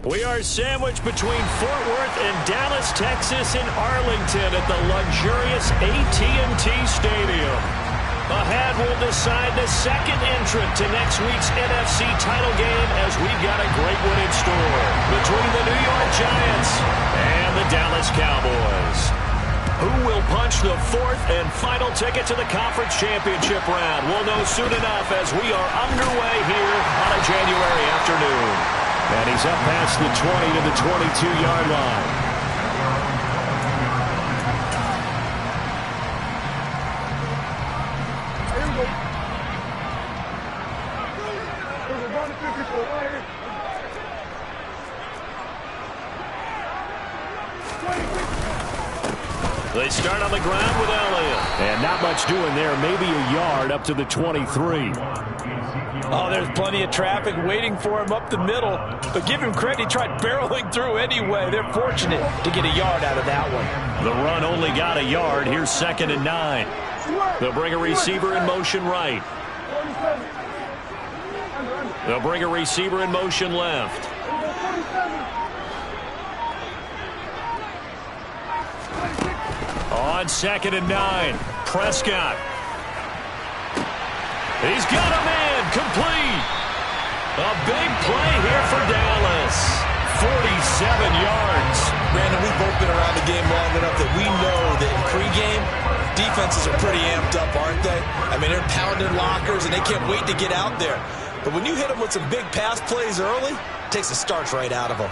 We are sandwiched between Fort Worth and Dallas, Texas, and Arlington at the luxurious AT&T Stadium. Ahead will decide the second entrant to next week's NFC title game as we've got a great one in store between the New York Giants and the Dallas Cowboys. Who will punch the fourth and final ticket to the conference championship round? We'll know soon enough as we are underway here on a January afternoon. And he's up past the 20 to the 22-yard line. They start on the ground with Elliott. And not much doing there. Maybe a yard up to the 23. Oh, there's plenty of traffic waiting for him up the middle. But give him credit, he tried barreling through anyway. They're fortunate to get a yard out of that one. The run only got a yard. Here's 2nd and 9. They'll bring a receiver in motion right. They'll bring a receiver in motion left. On 2nd and 9, Prescott. He's got a man complete. A big play here for Dallas. 47 yards. Brandon, we've both been around the game long enough that we know that in pregame, defenses are pretty amped up, aren't they? I mean, they're pounding lockers, and they can't wait to get out there. But when you hit them with some big pass plays early, it takes the starch right out of them.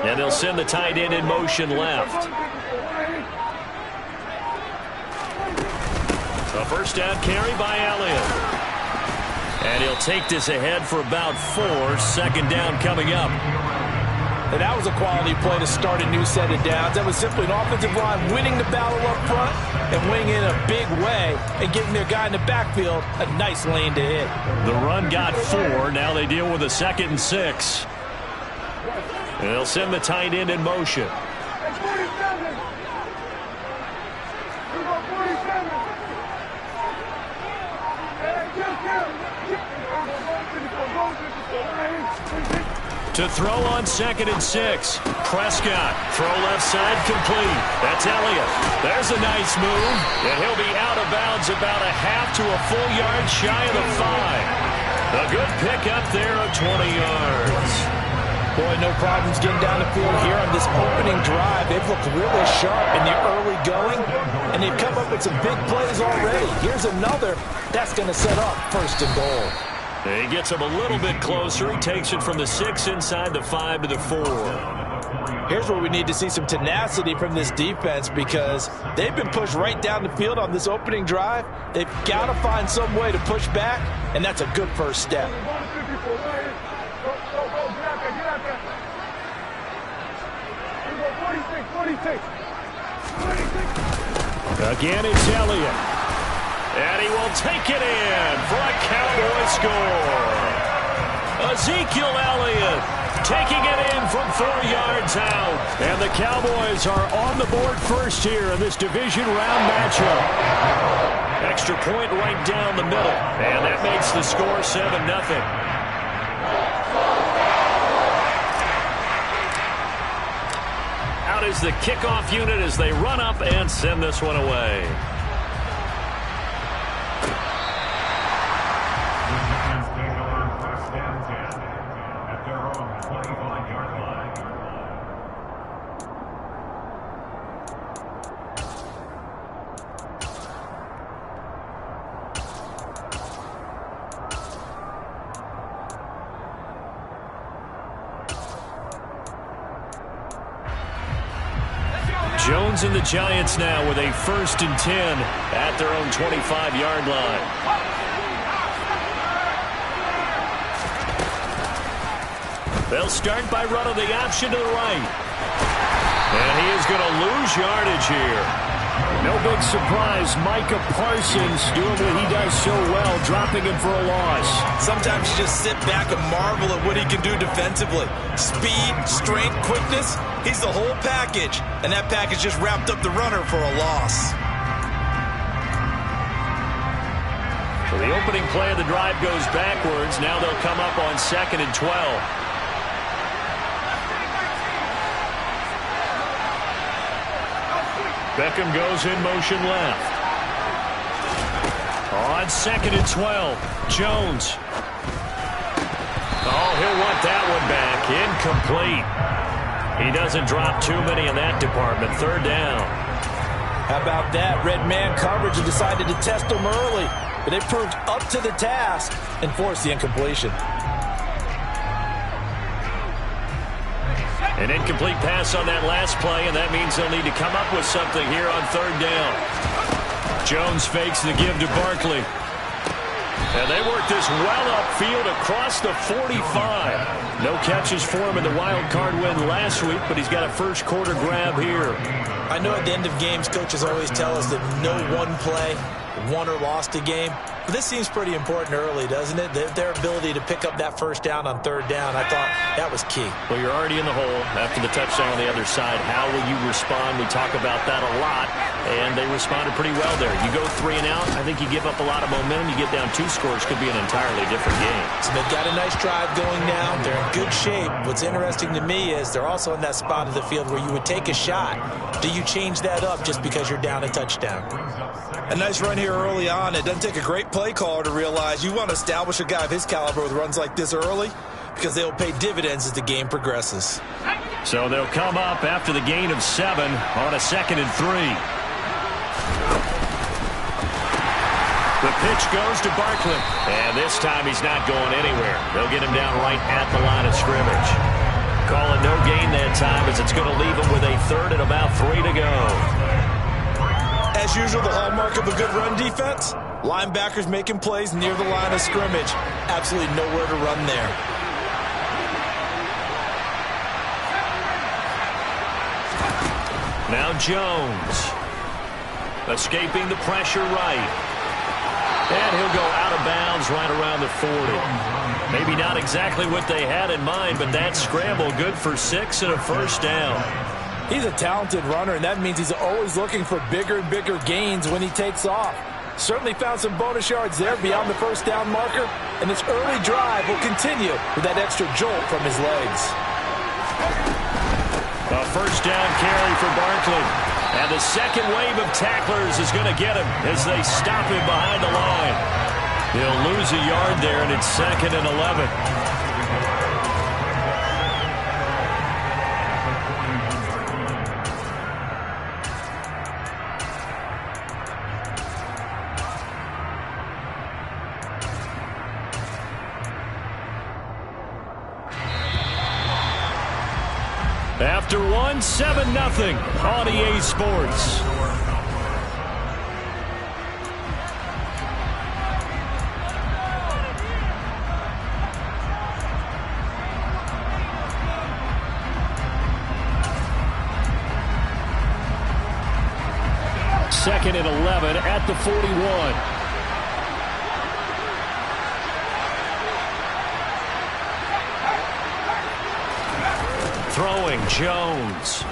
And they'll send the tight end in motion left. A first down carry by Elliott. And he'll take this ahead for about 4. 2nd down coming up. And that was a quality play to start a new set of downs. That was simply an offensive line winning the battle up front and winning in a big way and giving their guy in the backfield a nice lane to hit. The run got 4. Now they deal with a 2nd and 6. And they'll send the tight end in motion. To throw on 2nd and 6. Prescott. Throw left side complete. That's Elliott. There's a nice move. And he'll be out of bounds about a half to a full yard shy of the 5. A good pickup there of 20 yards. Boy, no problems getting down the field here on this opening drive. They've looked really sharp in the early going, and they've come up with some big plays already. Here's another. That's going to set up 1st and goal. He gets him a little bit closer. He takes it from the 6 inside the 5 to the 4. Here's where we need to see some tenacity from this defense because they've been pushed right down the field on this opening drive. They've got to find some way to push back, and that's a good first step. Again, it's Elliott. And he will take it in for a Cowboy score. Ezekiel Elliott taking it in from 4 yards out. And the Cowboys are on the board first here in this division round matchup. Extra point right down the middle. And that makes the score 7-0. Is the kickoff unit as they run up and send this one away. Jones and the Giants now with a 1st and 10 at their own 25-yard line. They'll start by running the option to the right. And he is going to lose yardage here. No big surprise, Micah Parsons doing what he does so well, dropping him for a loss. Sometimes you just sit back and marvel at what he can do defensively. Speed, strength, quickness, he's the whole package. And that package just wrapped up the runner for a loss. So the opening play of the drive goes backwards. Now they'll come up on 2nd and 12. Beckham goes in motion left. On 2nd and 12, Jones. Oh, he'll want that one back. Incomplete. He doesn't drop too many in that department. 3rd down. How about that? Red man coverage and decided to test him early. But they proved up to the task and forced the incompletion. An incomplete pass on that last play, and that means they'll need to come up with something here on 3rd down. Jones fakes the give to Barkley. And they work this well upfield across the 45. No catches for him in the wild card win last week, but he's got a first quarter grab here. I know at the end of games, coaches always tell us that no one play won or lost a game. But this seems pretty important early, doesn't it? Their ability to pick up that first down on 3rd down, I thought that was key. Well, you're already in the hole after the touchdown on the other side. How will you respond? We talk about that a lot, and they responded pretty well there. You go 3 and out, I think you give up a lot of momentum. You get down 2 scores, could be an entirely different game. So they've got a nice drive going now. They're in good shape. What's interesting to me is they're also in that spot of the field where you would take a shot. Do you change that up just because you're down a touchdown? A nice run here early on. It doesn't take a great play caller to realize you want to establish a guy of his caliber with runs like this early because they'll pay dividends as the game progresses. So they'll come up after the gain of 7 on a 2nd and 3. The pitch goes to Barkley. And this time he's not going anywhere. They'll get him down right at the line of scrimmage. Call it no gain that time as it's going to leave him with a 3rd and about 3 to go. As usual, the hallmark of a good run defense, linebackers making plays near the line of scrimmage. Absolutely nowhere to run there. Now Jones. Escaping the pressure right. And he'll go out of bounds right around the 40. Maybe not exactly what they had in mind, but that scramble good for 6 and a first down. He's a talented runner, and that means he's always looking for bigger and bigger gains when he takes off. Certainly found some bonus yards there beyond the first down marker, and this early drive will continue with that extra jolt from his legs. A first down carry for Barkley. And the second wave of tacklers is going to get him as they stop him behind the line. He'll lose a yard there, and it's 2nd and 11. After 1, 7-0 on EA Sports. Second and 11 at the 41. Throwing Jones.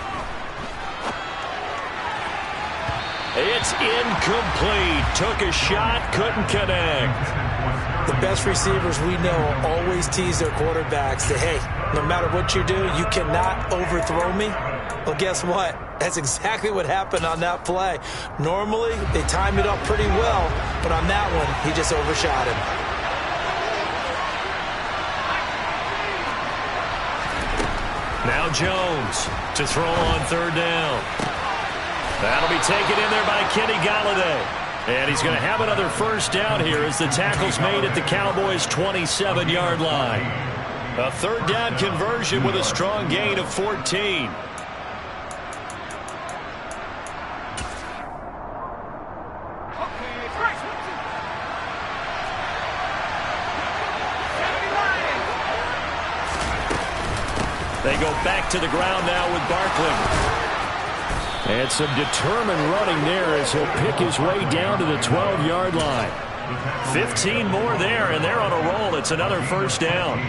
It's incomplete. Took a shot, couldn't connect. The best receivers we know always tease their quarterbacks that, hey, no matter what you do, you cannot overthrow me. Well, guess what? That's exactly what happened on that play. Normally, they time it up pretty well, but on that one, he just overshot him. Now Jones to throw on 3rd down. That'll be taken in there by Kenny Golladay. And he's going to have another first down here as the tackle's made at the Cowboys' 27-yard line. A 3rd down conversion with a strong gain of 14. They go back to the ground now with Barkley. And some determined running there as he'll pick his way down to the 12-yard line. 15 more there, and they're on a roll. It's another first down.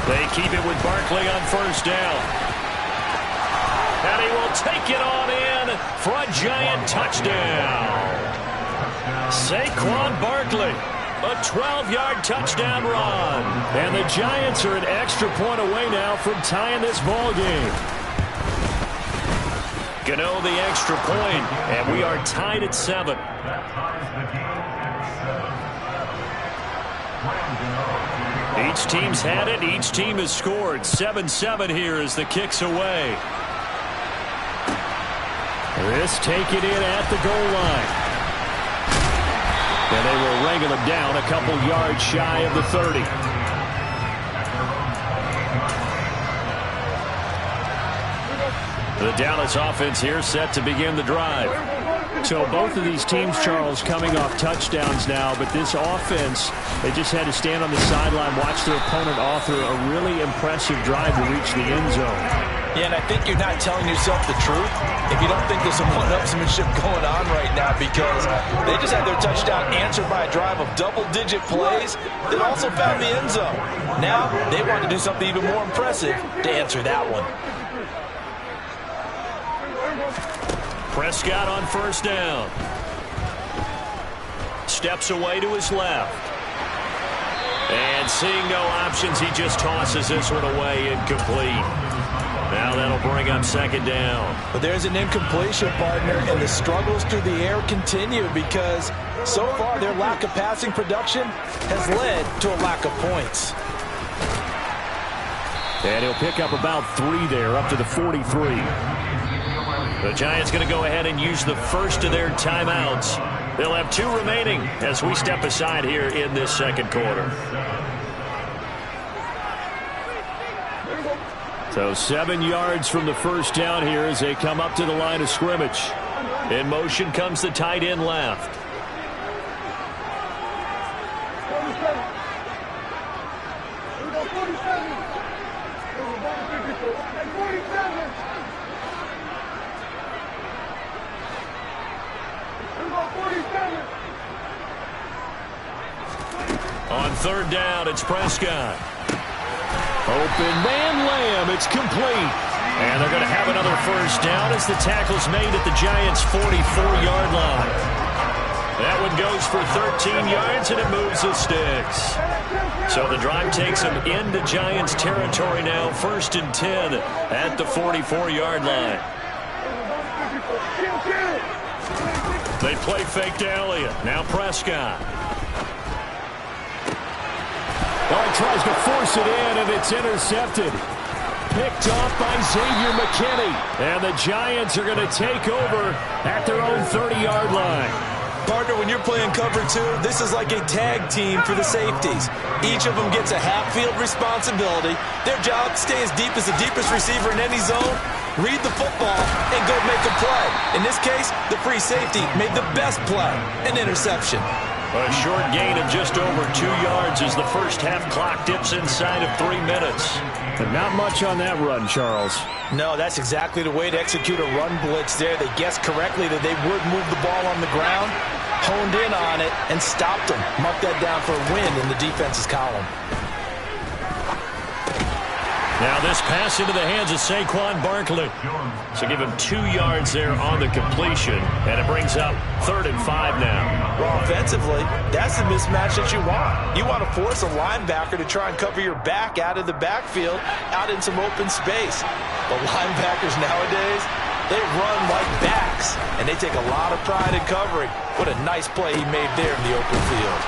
They keep it with Barkley on first down. And he will take it on in for a Giant touchdown. Saquon Barkley, a 12-yard touchdown run. And the Giants are an extra point away now from tying this ball game. Gano the extra point, and we are tied at 7. Each team's had it. Each team has scored. 7-7 here as the kick's away. This take it in at the goal line. And they will wrangle him down a couple yards shy of the 30. The Dallas offense here set to begin the drive. So both of these teams, Charles, coming off touchdowns now, but this offense, they just had to stand on the sideline, watch their opponent author a really impressive drive to reach the end zone. Yeah, and I think you're not telling yourself the truth if you don't think there's some one-upsmanship going on right now, because they just had their touchdown answered by a drive of double-digit plays that also found the end zone. Now they want to do something even more impressive to answer that one. Prescott on first down. Steps away to his left. And seeing no options, he just tosses this one away, incomplete. Now that'll bring up second down. But there's an incompletion, partner, and the struggles through the air continue because so far their lack of passing production has led to a lack of points. And he'll pick up about 3 there, up to the 43. The Giants going to go ahead and use the first of their timeouts. They'll have 2 remaining as we step aside here in this second quarter. So 7 yards from the first down here as they come up to the line of scrimmage. In motion comes the tight end left. On third down, it's Prescott. Open man, Lamb. It's complete. And they're going to have another first down as the tackle's made at the Giants' 44-yard line. That one goes for 13 yards, and it moves the sticks. So the drive takes them into Giants territory now, 1st and 10 at the 44-yard line. They play fake to Elliott. Now Prescott. Oh, he tries to force it in, and it's intercepted. Picked off by Xavier McKinney. And the Giants are going to take over at their own 30-yard line. Partner, when you're playing cover 2, this is like a tag team for the safeties. Each of them gets a half-field responsibility. Their job, stay as deep as the deepest receiver in any zone, read the football, and go make a play. In this case, the free safety made the best play, an interception. A short gain of just over 2 yards as the first half clock dips inside of 3 minutes. But not much on that run, Charles. No, that's exactly the way to execute a run blitz there. They guessed correctly that they would move the ball on the ground, honed in on it, and stopped them. Mark that down for a win in the defense's column. Now this pass into the hands of Saquon Barkley. So give him 2 yards there on the completion, and it brings up 3rd and 5 now. Well, offensively, that's the mismatch that you want. You want to force a linebacker to try and cover your back out of the backfield, out in some open space. The linebackers nowadays, they run like backs, and they take a lot of pride in covering. What a nice play he made there in the open field.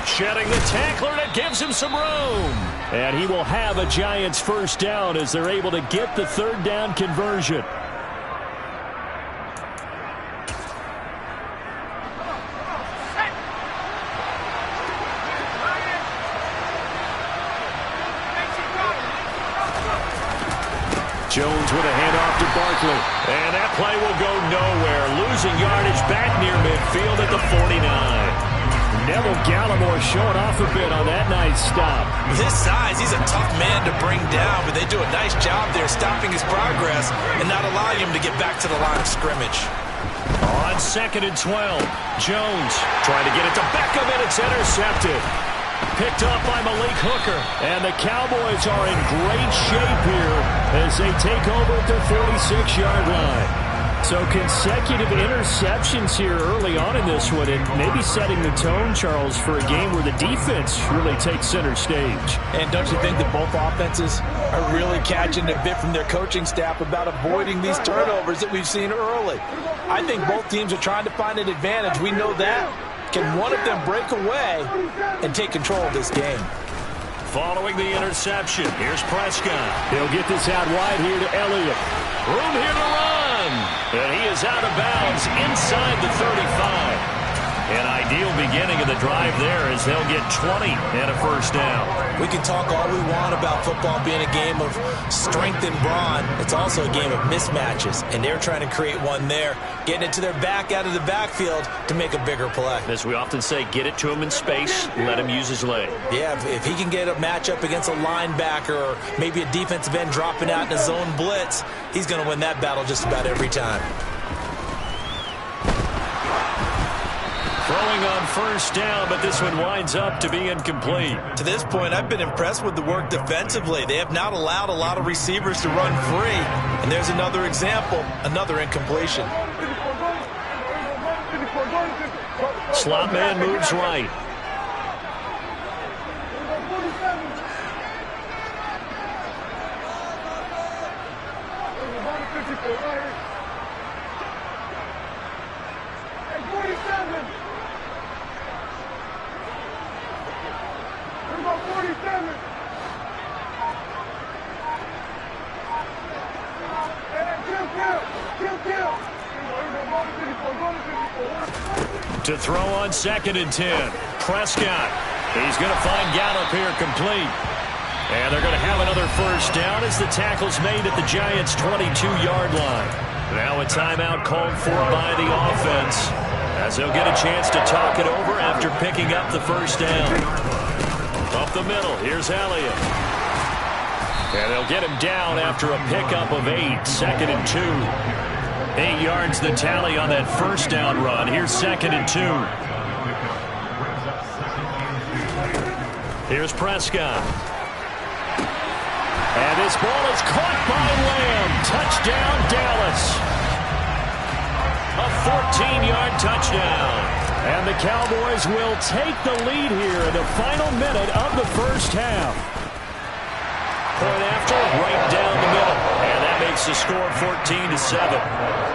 Shedding the tackler, and it gives him some room. And he will have a Giants first down as they're able to get the 3rd down conversion. Jones with a handoff to Barkley. And that play will go nowhere. Losing yardage back near midfield at the 49. Neville Gallimore showing off a bit on that nice stop. With his size, he's a tough man to bring down, but they do a nice job there stopping his progress and not allowing him to get back to the line of scrimmage. On 2nd and 12, Jones trying to get it to Beckham, and it's intercepted. Picked up by Malik Hooker. And the Cowboys are in great shape here as they take over at their 46-yard line. So consecutive interceptions here early on in this one, and maybe setting the tone, Charles, for a game where the defense really takes center stage. And don't you think that both offenses are really catching a bit from their coaching staff about avoiding these turnovers that we've seen early? I think both teams are trying to find an advantage. We know that. Can one of them break away and take control of this game? Following the interception, here's Prescott. He'll get this out wide here to Elliott. Room here to run. And he is out of bounds inside the 35. An ideal beginning of the drive there as they'll get 20 and a first down. We can talk all we want about football being a game of strength and brawn. It's also a game of mismatches, and they're trying to create one there, getting it to their back out of the backfield to make a bigger play. As we often say, get it to him in space, let him use his leg. Yeah, if he can get a matchup against a linebacker or maybe a defensive end dropping out in a zone blitz, he's going to win that battle just about every time. Throwing on first down, but this one winds up to be incomplete. To this point, I've been impressed with the work defensively. They have not allowed a lot of receivers to run free. And there's another example, another incompletion. Slot man moves right. To throw on 2nd and 10. Prescott. He's going to find Gallup here complete. And they're going to have another first down as the tackle's made at the Giants' 22-yard line. Now a timeout called for by the offense as they'll get a chance to talk it over after picking up the first down. Up the middle, here's Elliott. And they'll get him down after a pickup of 8, 2nd and 2. 8 yards the tally on that first down run. Here's 2nd and 2. Here's Prescott. And this ball is caught by Lamb. Touchdown, Dallas. A 14-yard touchdown. And the Cowboys will take the lead here in the final minute of the first half. Point after, right down the middle. And that makes the score 14-7.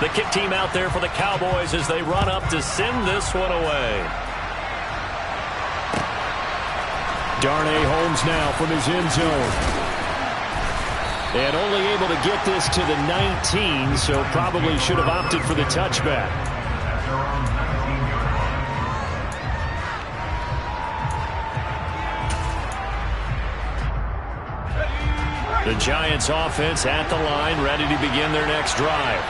The kick team out there for the Cowboys as they run up to send this one away. Darnay Holmes now from his end zone. And only able to get this to the 19, so probably should have opted for the touchback. The Giants offense at the line, ready to begin their next drive.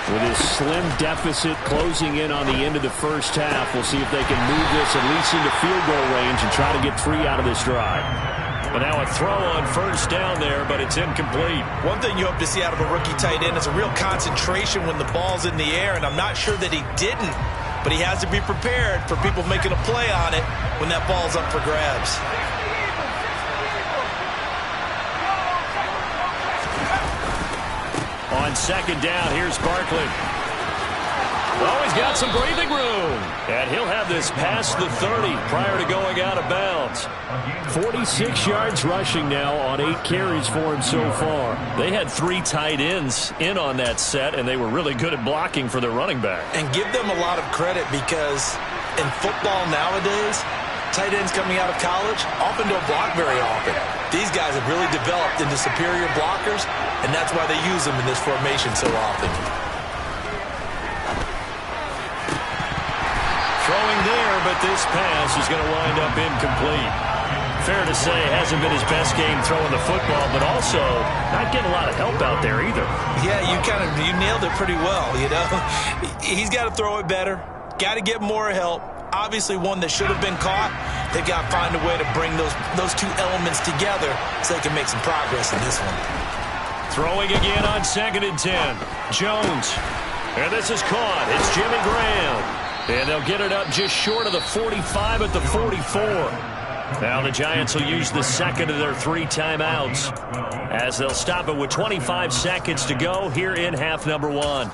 With his slim deficit closing in on the end of the first half, we'll see if they can move this at least into field goal range and try to get 3 out of this drive. But now a throw on first down there, but it's incomplete. One thing you hope to see out of a rookie tight end is a real concentration when the ball's in the air, and I'm not sure that he didn't, but he has to be prepared for people making a play on it when that ball's up for grabs. On 2nd down, here's Barkley. Oh, he's got some breathing room. And he'll have this past the 30 prior to going out of bounds. 46 yards rushing now on 8 carries for him so far. They had 3 tight ends in on that set, and they were really good at blocking for their running back. And give them a lot of credit because in football nowadays, tight ends coming out of college often don't block very often. These guys have really developed into superior blockers, and that's why they use them in this formation so often. Throwing there, but this pass is going to wind up incomplete. Fair to say, hasn't been his best game throwing the football, but also not getting a lot of help out there either. Yeah, you nailed it pretty well, you know. He's got to throw it better, got to get more help. Obviously one that should have been caught. They've got to find a way to bring those two elements together so they can make some progress in this one. Throwing again on 2nd and 10. Jones. And this is caught. It's Jimmy Graham. And they'll get it up just short of the 45 at the 44. Now the Giants will use the second of their 3 timeouts as they'll stop it with 25 seconds to go here in half number 1.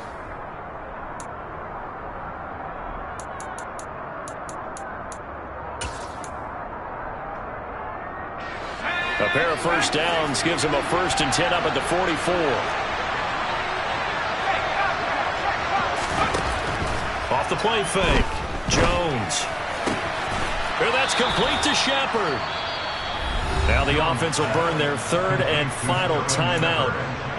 A pair of first downs gives them a 1st and 10 up at the 44. Off the play fake. Jones. And that's complete to Shepard. Now the offense will burn their 3rd and final timeout.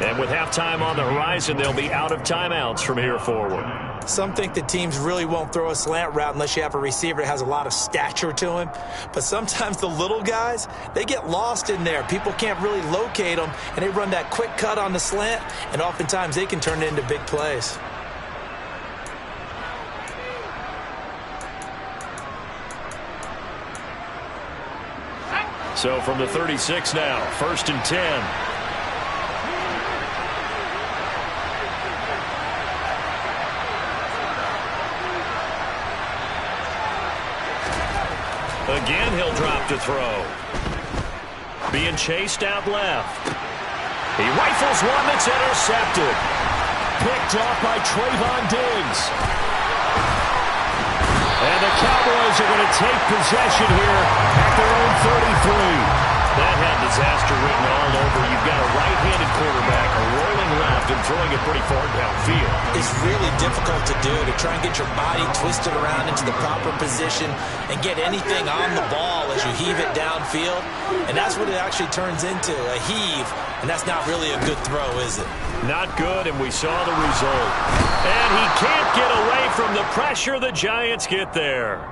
And with halftime on the horizon, they'll be out of timeouts from here forward. Some think the teams really won't throw a slant route unless you have a receiver that has a lot of stature to him. But sometimes the little guys, they get lost in there. People can't really locate them, and they run that quick cut on the slant, and oftentimes they can turn it into big plays. So from the 36 now, 1st and 10. Again, he'll drop to throw. Being chased out left. He rifles one that's intercepted. Picked off by Trayvon Diggs. And the Cowboys are going to take possession here at their own 33. That had disaster written all over. You've got a right-handed quarterback, a rolling left, and throwing it pretty far downfield. It's really difficult to do, to try and get your body twisted around into the proper position and get anything on the ball as you heave it downfield. And that's what it actually turns into, a heave. And that's not really a good throw, is it? Not good, and we saw the result. And he can't get away from the pressure. The Giants get there.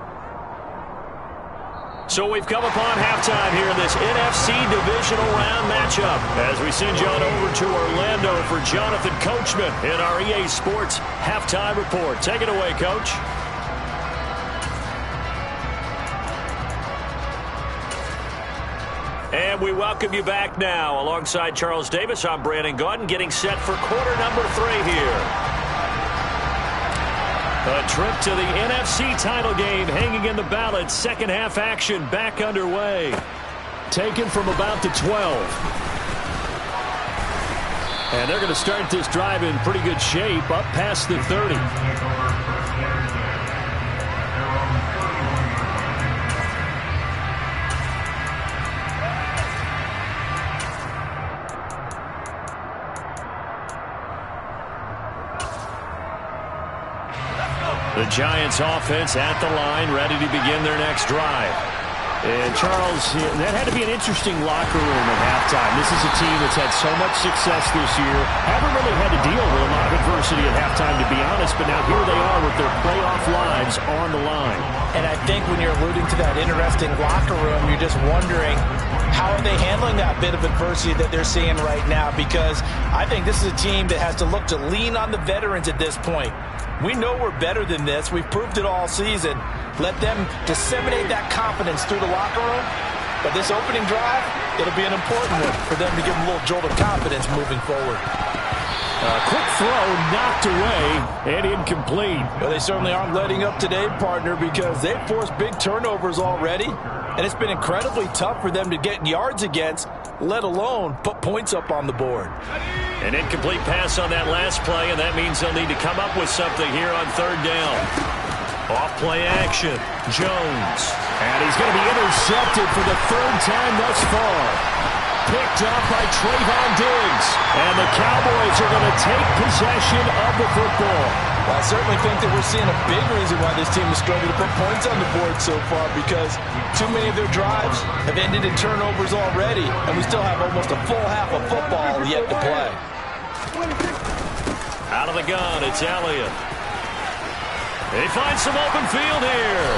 So we've come upon halftime here in this NFC Divisional Round matchup as we send you on over to Orlando for Jonathan Coachman in our EA Sports Halftime Report. Take it away, Coach. And we welcome you back now. Alongside Charles Davis, I'm Brandon Gaudin, getting set for quarter number 3 here. A trip to the NFC title game hanging in the balance. Second half action back underway. Taken from about the 12. And they're going to start this drive in pretty good shape up past the 30. The Giants offense at the line, ready to begin their next drive. And Charles, that had to be an interesting locker room at halftime. This is a team that's had so much success this year. Haven't really had to deal with a lot of adversity at halftime, to be honest, but now here they are with their playoff lives on the line. And I think when you're alluding to that interesting locker room, you're just wondering, how are they handling that bit of adversity that they're seeing right now? Because I think this is a team that has to look to lean on the veterans at this point. We know we're better than this. We've proved it all season. Let them disseminate that confidence through the locker room. But this opening drive, it'll be an important one for them to give them a little jolt of confidence moving forward. Quick throw knocked away and incomplete. Well, they certainly aren't letting up today, partner, because they've forced big turnovers already. And it's been incredibly tough for them to get yards against, let alone put points up on the board. An incomplete pass on that last play, and that means they'll need to come up with something here on 3rd down. Off play action, Jones. And he's going to be intercepted for the 3rd time thus far. Picked up by Trayvon Diggs. And the Cowboys are going to take possession of the football. Well, I certainly think that we're seeing a big reason why this team is struggling to put points on the board so far, because too many of their drives have ended in turnovers already, and we still have almost a full half of football yet to play. Out of the gun, it's Elliott. They find some open field here.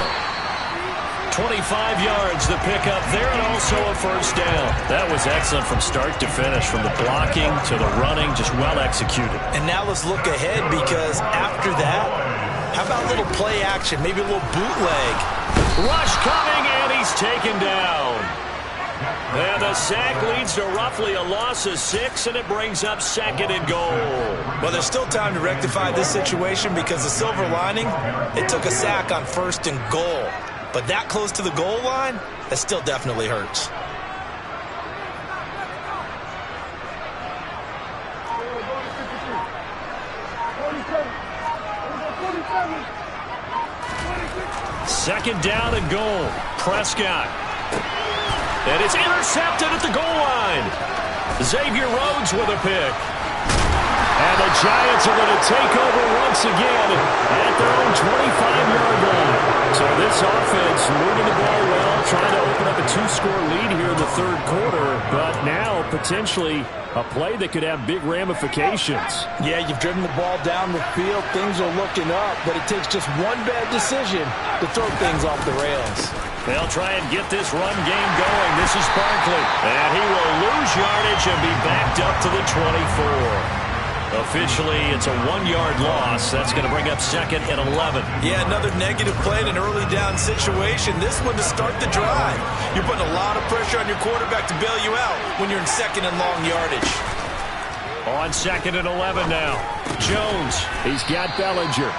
25 yards the pickup there, and also a 1st down. That was excellent from start to finish, from the blocking to the running, just well executed. And now let's look ahead, because after that, how about a little play action, maybe a little bootleg? Rush coming, and he's taken down. And the sack leads to roughly a loss of 6, and it brings up 2nd and goal. Well, there's still time to rectify this situation because the silver lining, it took a sack on 1st and goal. But that close to the goal line, that still definitely hurts. Second down and goal. Prescott. And it's intercepted at the goal line. Xavier Rhodes with a pick. And the Giants are going to take over once again at their own 25-yard line. So this offense moving the ball well, trying to open up a 2-score lead here in the 3rd quarter. But now potentially a play that could have big ramifications. Yeah, you've driven the ball down the field. Things are looking up, but it takes just one bad decision to throw things off the rails. They'll try and get this run game going. This is Barkley. And he will lose yardage and be backed up to the 24. Officially, it's a 1-yard loss. That's going to bring up 2nd and 11. Yeah, another negative play in an early down situation. This one to start the drive. You're putting a lot of pressure on your quarterback to bail you out when you're in 2nd and long yardage. On 2nd and 11 now. Jones. He's got Bellinger.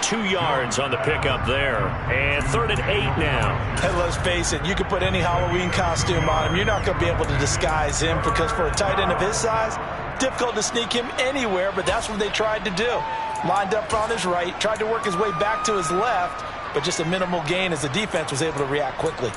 2 yards on the pickup there. And 3rd and 8 now. And let's face it, you can put any Halloween costume on him. You're not going to be able to disguise him because for a tight end of his size, difficult to sneak him anywhere, but that's what they tried to do. Lined up on his right, tried to work his way back to his left, but just a minimal gain as the defense was able to react quickly.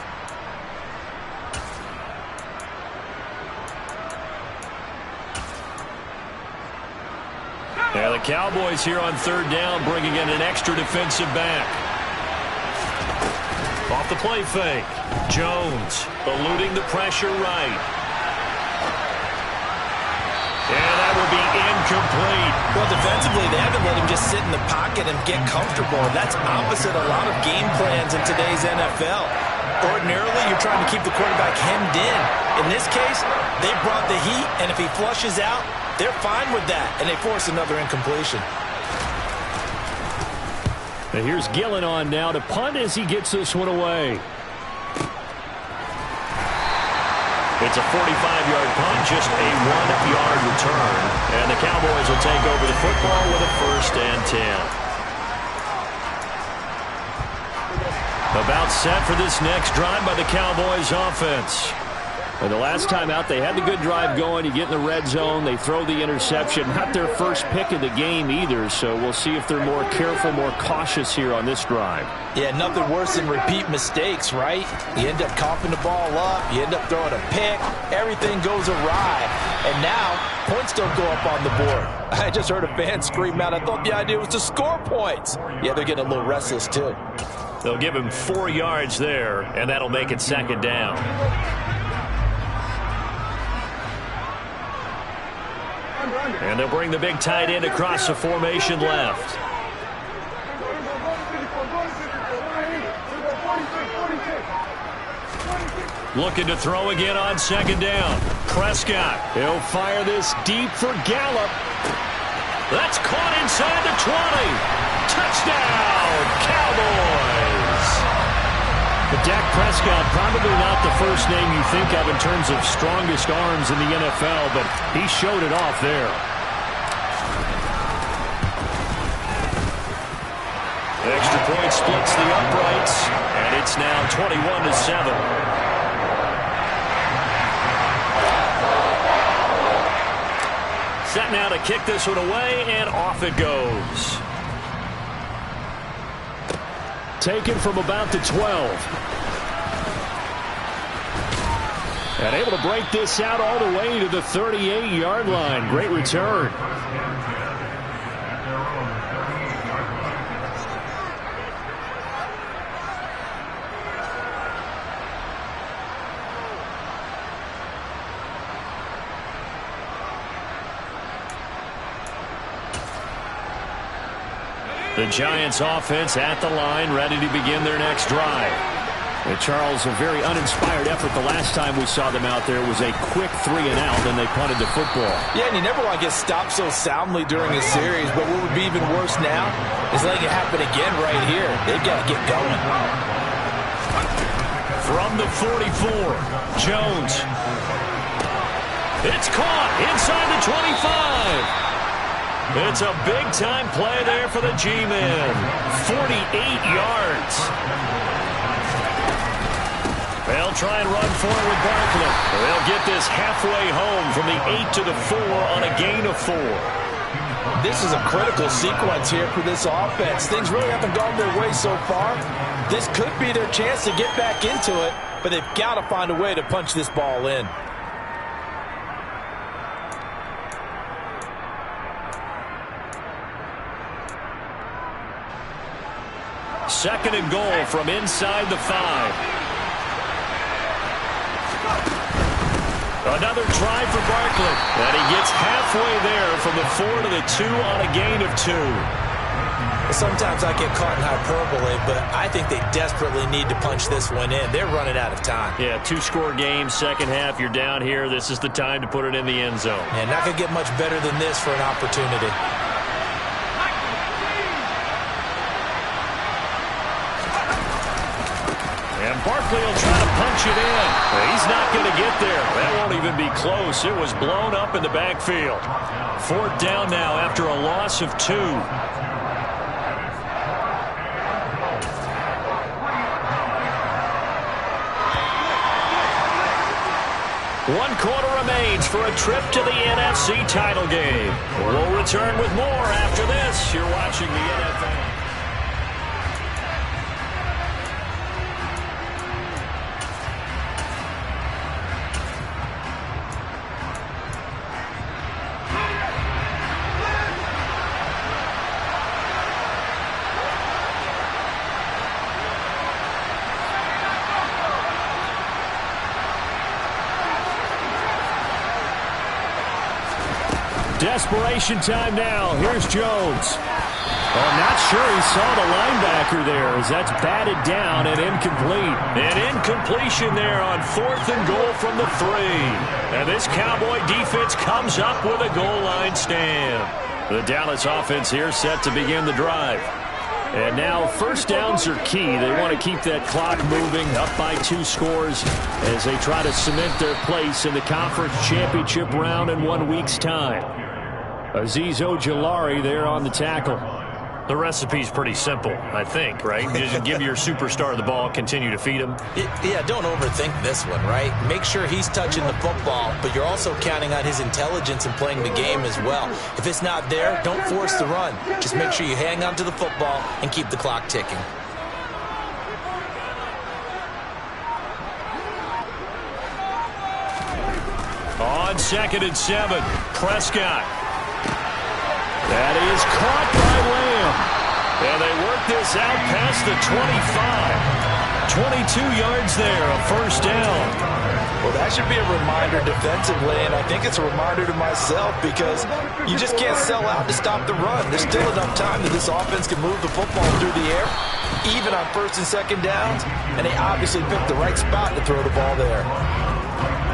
Yeah, the Cowboys here on 3rd down, bringing in an extra defensive back. Off the play fake. Jones eluding the pressure right. And that will be incomplete. Well, defensively, they haven't let him just sit in the pocket and get comfortable. That's opposite a lot of game plans in today's NFL. Ordinarily, you're trying to keep the quarterback hemmed in. In this case, they brought the heat, and if he flushes out, they're fine with that, and they force another incompletion. And here's Gillen on now to punt as he gets this one away. It's a 45-yard punt, just a 1-yard return. And the Cowboys will take over the football with a 1st and 10. About set for this next drive by the Cowboys offense. And the last time out, they had the good drive going. You get in the red zone, they throw the interception. Not their first pick of the game either, so we'll see if they're more careful, more cautious here on this drive. Yeah, nothing worse than repeat mistakes, right? You end up coughing the ball up, you end up throwing a pick, everything goes awry. And now, points don't go up on the board. I just heard a fan scream out, I thought the idea was to score points. Yeah, they're getting a little restless too. They'll give him 4 yards there, and that'll make it 2nd down. And they'll bring the big tight end across the formation left. Looking to throw again on 2nd down. Prescott. He'll fire this deep for Gallup. That's caught inside the 20. Touchdown, Cowboys. But Dak Prescott, probably not the first name you think of in terms of strongest arms in the NFL, but he showed it off there. Extra point splits the uprights, and it's now 21-7. Set now to kick this one away, and off it goes. Taken from about the 12. And able to break this out all the way to the 38-yard line. Great return. The Giants offense at the line, ready to begin their next drive. And Charles, a very uninspired effort the last time we saw them out there was a quick 3-and-out, and they punted the football. Yeah, and you never want to get stopped so soundly during a series, but what would be even worse now is letting it happen again right here. They've got to get going. From the 44, Jones. It's caught inside the 25. It's a big-time play there for the G-Men. 48 yards. They'll try and run forward with Barkley. They'll get this halfway home from the 8 to the 4 on a gain of 4. This is a critical sequence here for this offense. Things really haven't gone their way so far. This could be their chance to get back into it, but they've got to find a way to punch this ball in. Second and goal from inside the 5. Another try for Barkley. And he gets halfway there from the 4 to the 2 on a gain of 2. Sometimes I get caught in hyperbole, but I think they desperately need to punch this one in. They're running out of time. Yeah, 2-score game, second half, you're down here. This is the time to put it in the end zone. Yeah, not going to get much better than this for an opportunity. And Barkley will try to punch it in. He's not going to get there. That won't even be close. It was blown up in the backfield. Fourth down now after a loss of 2. 1 quarter remains for a trip to the NFC title game. We'll return with more after this. You're watching the NFL. Desperation time now. Here's Jones. Oh, not sure he saw the linebacker there as that's batted down and incomplete. An incompletion there on 4th and goal from the 3. And this Cowboy defense comes up with a goal line stand. The Dallas offense here set to begin the drive. And now first downs are key. They want to keep that clock moving, up by 2 scores as they try to cement their place in the conference championship round in 1 week's time. Azeez Ojulari there on the tackle. The recipe's pretty simple, I think, right? Just give your superstar the ball, continue to feed him. Yeah, don't overthink this one, right? Make sure he's touching the football, but you're also counting on his intelligence in playing the game as well. If it's not there, don't force the run. Just make sure you hang on to the football and keep the clock ticking. On 2nd and 7, Prescott. That is caught by Lamb. And they work this out past the 25. 22 yards there, a first down. Well, that should be a reminder defensively, and I think it's a reminder to myself because you just can't sell out to stop the run. There's still enough time that this offense can move the football through the air, even on 1st and 2nd downs, and they obviously picked the right spot to throw the ball there.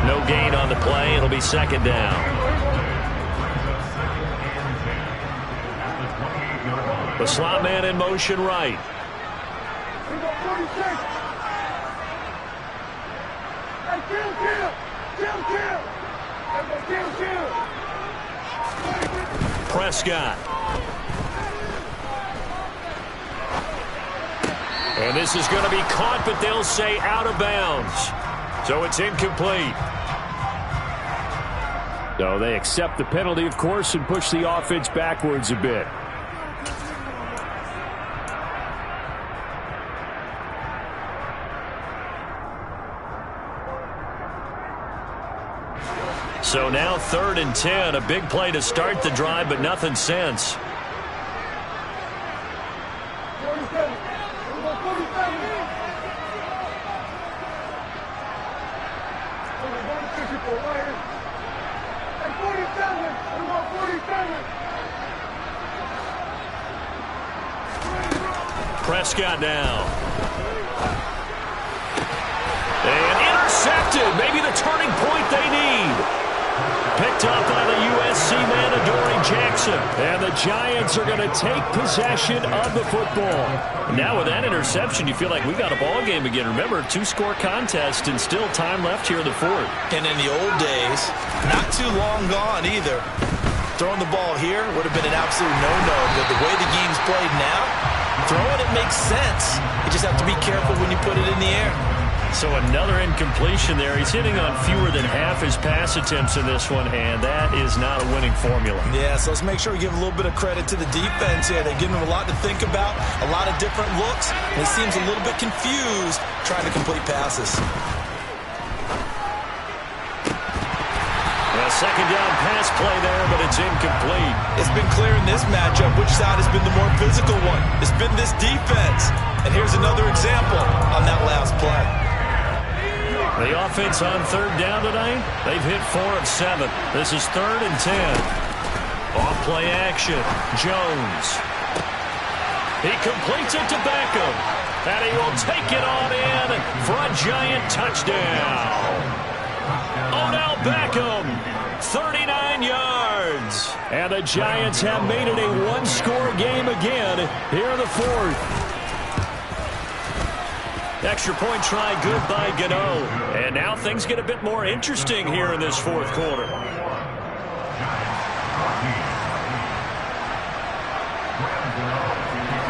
No gain on the play. It'll be 2nd down. The slot man in motion right. Prescott. And this is going to be caught, but they'll say out of bounds. So it's incomplete. So they accept the penalty, of course, and push the offense backwards a bit. So now 3rd and 10, a big play to start the drive, but nothing since. Prescott now. And intercepted. Maybe the turning point they need. picked up by the USC man, Adoree Jackson. And the Giants are going to take possession of the football. Now with that interception, you feel like we got a ball game again. Remember, 2-score contest and still time left here in the fourth. And in the old days, not too long gone either, throwing the ball here would have been an absolute no-no. But the way the game's played now, throwing it makes sense. You just have to be careful when you put it in the air. So another incompletion there. He's hitting on fewer than half his pass attempts in this one, and that is not a winning formula. Yeah, so let's make sure we give a little bit of credit to the defense here. They're giving him a lot to think about, a lot of different looks, and he seems a little bit confused trying to complete passes. A second down pass play there, but it's incomplete. It's been clear in this matchup which side has been the more physical one. It's been this defense. And here's another example on that last play. The offense on third down tonight, they've hit 4 of 7. This is 3rd and 10. Off play action, Jones. He completes it to Beckham. And he will take it on in for a Giant touchdown. Odell Beckham, 39 yards. And the Giants have made it a 1-score game again here in the fourth. Extra point try good by Gano. And now things get a bit more interesting here in this fourth quarter.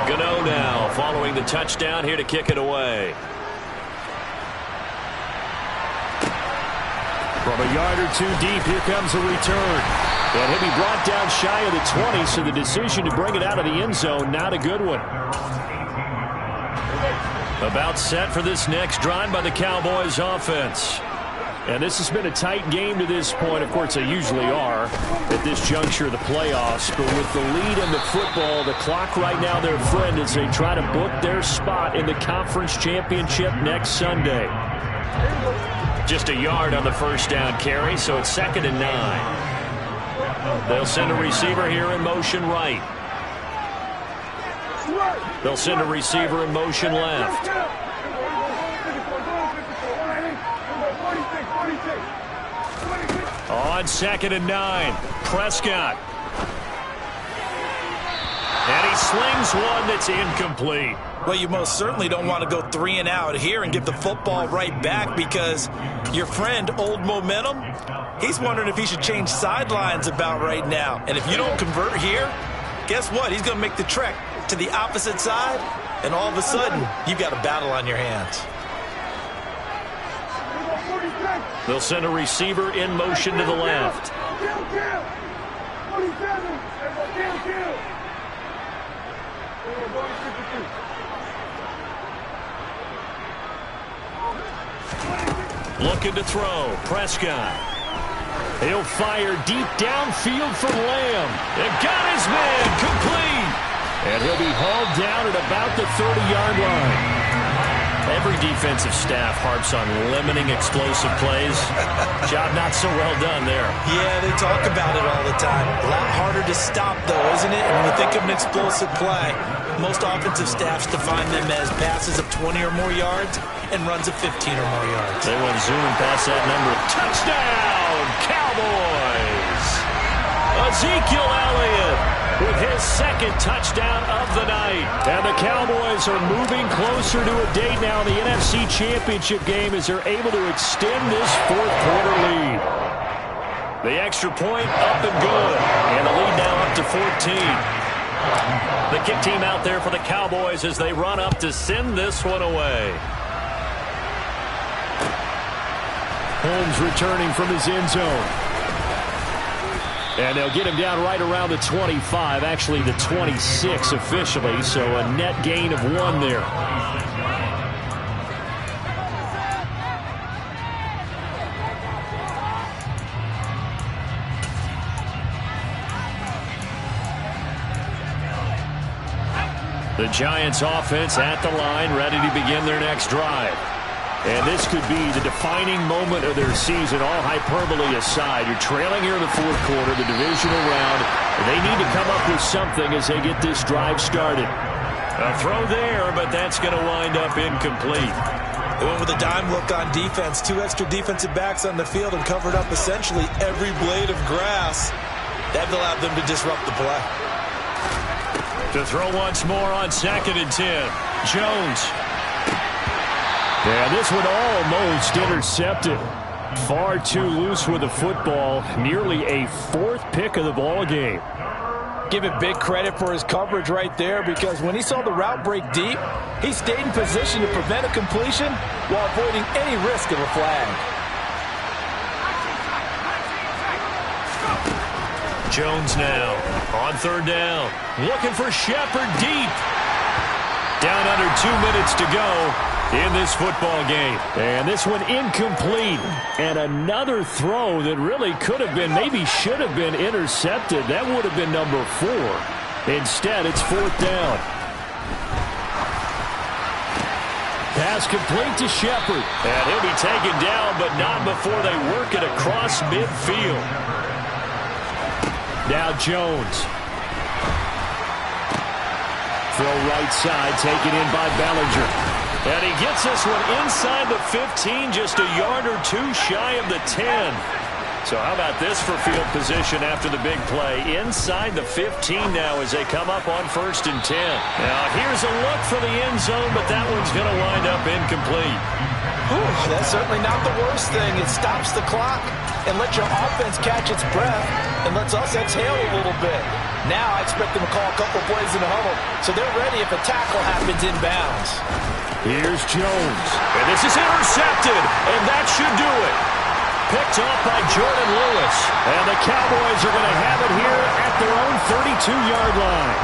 Gano now following the touchdown here to kick it away. From a yard or two deep, here comes a return. And he'll be brought down shy of the 20, so the decision to bring it out of the end zone, not a good one. About set for this next drive by the Cowboys offense. And this has been a tight game to this point. Of course, they usually are at this juncture of the playoffs. But with the lead in the football, the clock right now their friend as they try to book their spot in the conference championship next Sunday. Just a yard on the first down carry, so it's 2nd and 9. They'll send a receiver here in motion right. They'll send a receiver in motion left. On 2nd and 9, Prescott. And he slings one that's incomplete. Well, you most certainly don't want to go 3 and out here and give the football right back because your friend, Old Momentum, he's wondering if he should change sidelines about right now. And if you don't convert here, guess what? He's going to make the trek to the opposite side, and all of a sudden, you've got a battle on your hands. They'll send a receiver in motion to the left. Looking to throw. Prescott. He'll fire deep downfield for Lamb. And got his man complete. And he'll be hauled down at about the 30-yard line. Every defensive staff harps on limiting explosive plays. Job not so well done there. Yeah, they talk about it all the time. A lot harder to stop, though, isn't it? And when you think of an explosive play, most offensive staffs define them as passes of 20 or more yards and runs of 15 or more yards. They went zooming past that number. Touchdown, Cowboys! Ezekiel Elliott with his 2nd touchdown of the night. And the Cowboys are moving closer to a date now in the NFC Championship game as they're able to extend this fourth-quarter lead. The extra point up and good. And the lead now up to 14. The kick team out there for the Cowboys as they run up to send this one away. Holmes returning from his end zone. And they'll get him down right around the 25, actually the 26 officially, so a net gain of 1 there. The Giants offense at the line, ready to begin their next drive. And this could be the defining moment of their season, all hyperbole aside. You're trailing here in the fourth quarter, the divisional round. They need to come up with something as they get this drive started. A throw there, but that's going to wind up incomplete. They went with a dime look on defense. 2 extra defensive backs on the field and covered up essentially every blade of grass. That allowed them to disrupt the play. To throw once more on 2nd and 10. Jones. Yeah, this one almost intercepted. Far too loose with the football. Nearly a 4th pick of the ball game. Give it big credit for his coverage right there, because when he saw the route break deep, he stayed in position to prevent a completion while avoiding any risk of a flag. Jones now on 3rd down. Looking for Shepard deep. Down under 2 minutes to go in this football game. And this one incomplete. And another throw that really could have been, maybe should have been intercepted. That would have been number 4. Instead, it's 4th down. Pass complete to Shepard. And he'll be taken down, but not before they work it across midfield. Now Jones. Throw right side, taken in by Bellinger. And he gets this one inside the 15, just a yard or 2 shy of the 10. So how about this for field position after the big play? Inside the 15 now as they come up on 1st and 10. Now here's a look for the end zone, but that one's going to wind up incomplete. Whew, that's certainly not the worst thing. It stops the clock and lets your offense catch its breath and lets us exhale a little bit. Now I expect them to call a couple plays in the huddle, so they're ready if a tackle happens inbounds. Here's Jones. And this is intercepted, and that should do it. Picked off by Jordan Lewis. And the Cowboys are going to have it here at their own 32-yard line.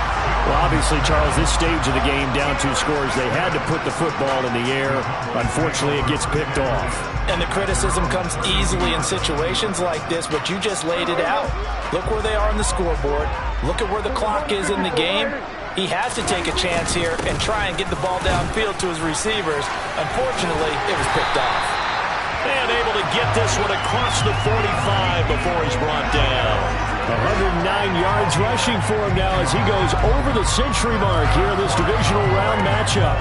Well, obviously, Charles, this stage of the game, down 2 scores, they had to put the football in the air. Unfortunately, it gets picked off. And the criticism comes easily in situations like this, but you just laid it out. Look where they are on the scoreboard. Look at where the clock is in the game. He has to take a chance here and try and get the ball downfield to his receivers. Unfortunately, it was picked off. And able to get this one across the 45 before he's brought down. 109 yards rushing for him now as he goes over the century mark here in this divisional round matchup.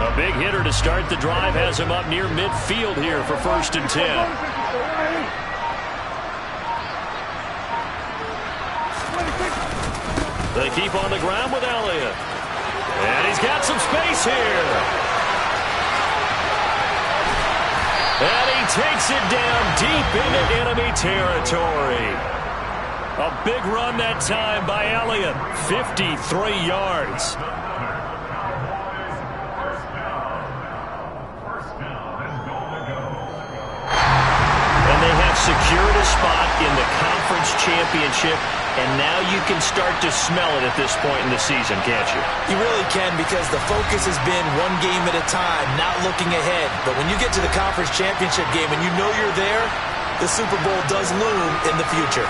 A big hitter to start the drive has him up near midfield here for 1st and 10. They keep on the ground with Elliott. And he's got some space here. And he takes it down deep into enemy territory. A big run that time by Elliott. 53 yards. And they have secured a spot in the conference championship. And now you can start to smell it at this point in the season, can't you? You really can, because the focus has been one game at a time, not looking ahead. But when you get to the conference championship game and you know you're there, the Super Bowl does loom in the future.